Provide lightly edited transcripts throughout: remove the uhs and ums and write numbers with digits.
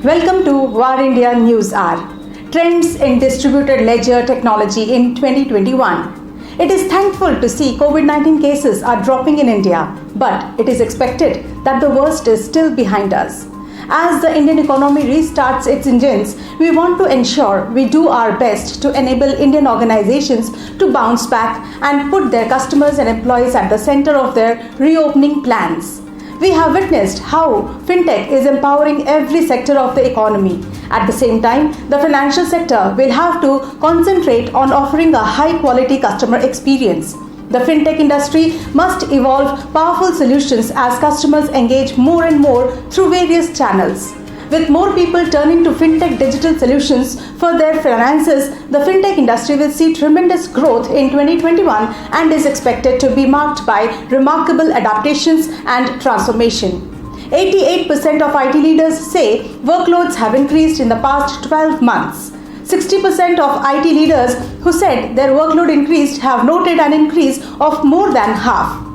Welcome to VAR India News Hour. Trends in distributed ledger technology in 2021. It is thankful to see COVID-19 cases are dropping in India, but it is expected that the worst is still behind us. As the Indian economy restarts its engines, we want to ensure we do our best to enable Indian organizations to bounce back and put their customers and employees at the center of their reopening plans. We have witnessed how fintech is empowering every sector of the economy. At the same time, the financial sector will have to concentrate on offering a high-quality customer experience. The fintech industry must evolve powerful solutions as customers engage more and more through various channels. With more people turning to fintech digital solutions for their finances, the fintech industry will see tremendous growth in 2021 and is expected to be marked by remarkable adaptations and transformation. 88% of IT leaders say workloads have increased in the past 12 months. 60% of IT leaders who said their workload increased have noted an increase of more than half.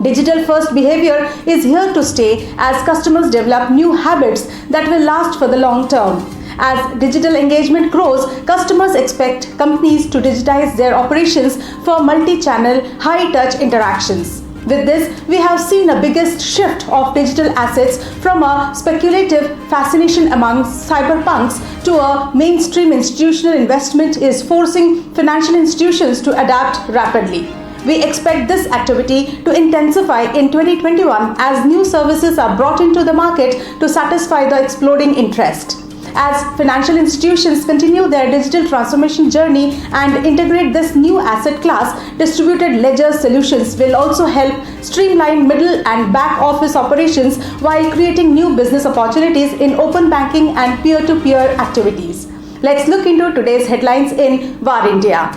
Digital-first behavior is here to stay as customers develop new habits that will last for the long term. As digital engagement grows, customers expect companies to digitize their operations for multi-channel, high-touch interactions. With this, we have seen a biggest shift of digital assets from a speculative fascination among cyberpunks to a mainstream institutional investment is forcing financial institutions to adapt rapidly. We expect this activity to intensify in 2021 as new services are brought into the market to satisfy the exploding interest. As financial institutions continue their digital transformation journey and integrate this new asset class, distributed ledger solutions will also help streamline middle and back office operations while creating new business opportunities in open banking and peer-to-peer activities. Let's look into today's headlines in VAR India.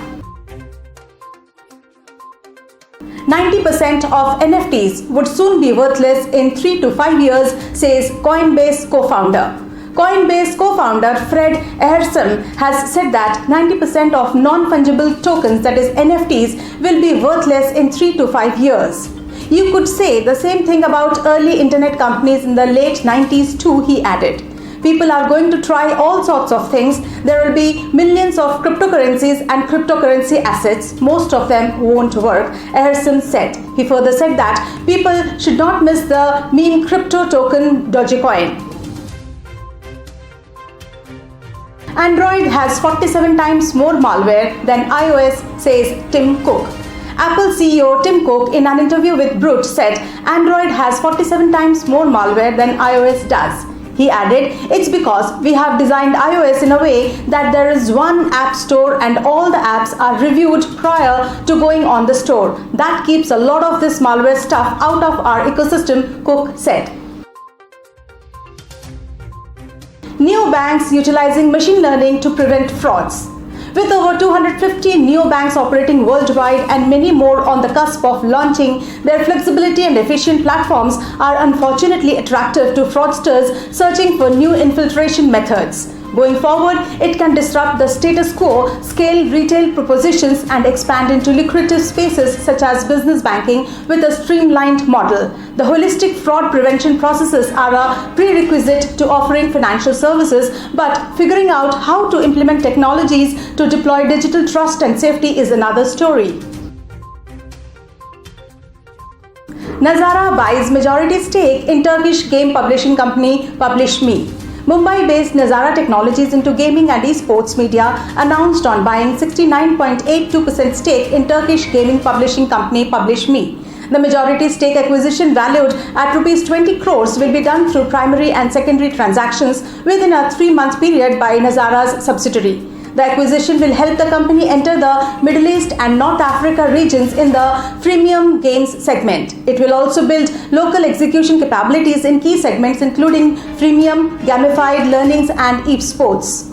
90% of NFTs would soon be worthless in 3 to 5 years, says Coinbase co-founder. Coinbase co-founder Fred Ehrsam has said that 90% of non-fungible tokens, that is NFTs, will be worthless in 3 to 5 years. You could say the same thing about early internet companies in the late 90s too, he added. People are going to try all sorts of things. There will be millions of cryptocurrencies and cryptocurrency assets. Most of them won't work, Ehrsam said. He further said that people should not miss the meme crypto token Dogecoin. Android has 47 times more malware than iOS, says Tim Cook. Apple CEO Tim Cook, in an interview with Brut, said Android has 47 times more malware than iOS does. He added, it's because we have designed iOS in a way that there is one app store and all the apps are reviewed prior to going on the store. That keeps a lot of this malware stuff out of our ecosystem, Cook said. Neobanks utilizing machine learning to prevent frauds. With over 250 neobanks operating worldwide and many more on the cusp of launching, their flexibility and efficient platforms are unfortunately attractive to fraudsters searching for new infiltration methods. Going forward, it can disrupt the status quo, scale retail propositions, and expand into lucrative spaces such as business banking with a streamlined model. The holistic fraud prevention processes are a prerequisite to offering financial services, but figuring out how to implement technologies to deploy digital trust and safety is another story. Nazara buys majority stake in Turkish game publishing company PublishMe. Mumbai-based Nazara Technologies into gaming and esports media announced on buying 69.82% stake in Turkish gaming publishing company PublishMe. The majority stake acquisition valued at Rs 20 crores will be done through primary and secondary transactions within a 3-month period by Nazara's subsidiary. The acquisition will help the company enter the Middle East and North Africa regions in the freemium games segment. It will also build local execution capabilities in key segments including freemium, gamified learnings and esports.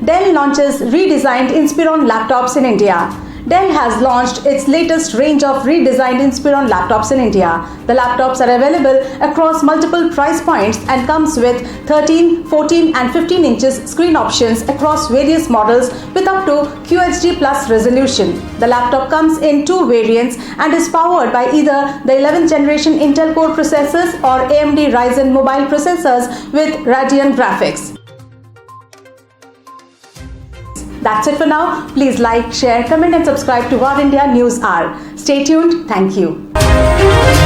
Dell launches redesigned Inspiron laptops in India. Dell has launched its latest range of redesigned Inspiron laptops in India. The laptops are available across multiple price points and comes with 13, 14 and 15 inches screen options across various models with up to QHD plus resolution. The laptop comes in two variants and is powered by either the 11th generation Intel Core processors or AMD Ryzen mobile processors with Radeon graphics. That's it for now. Please like, share, comment and subscribe to War India News Hour. Stay tuned. Thank you.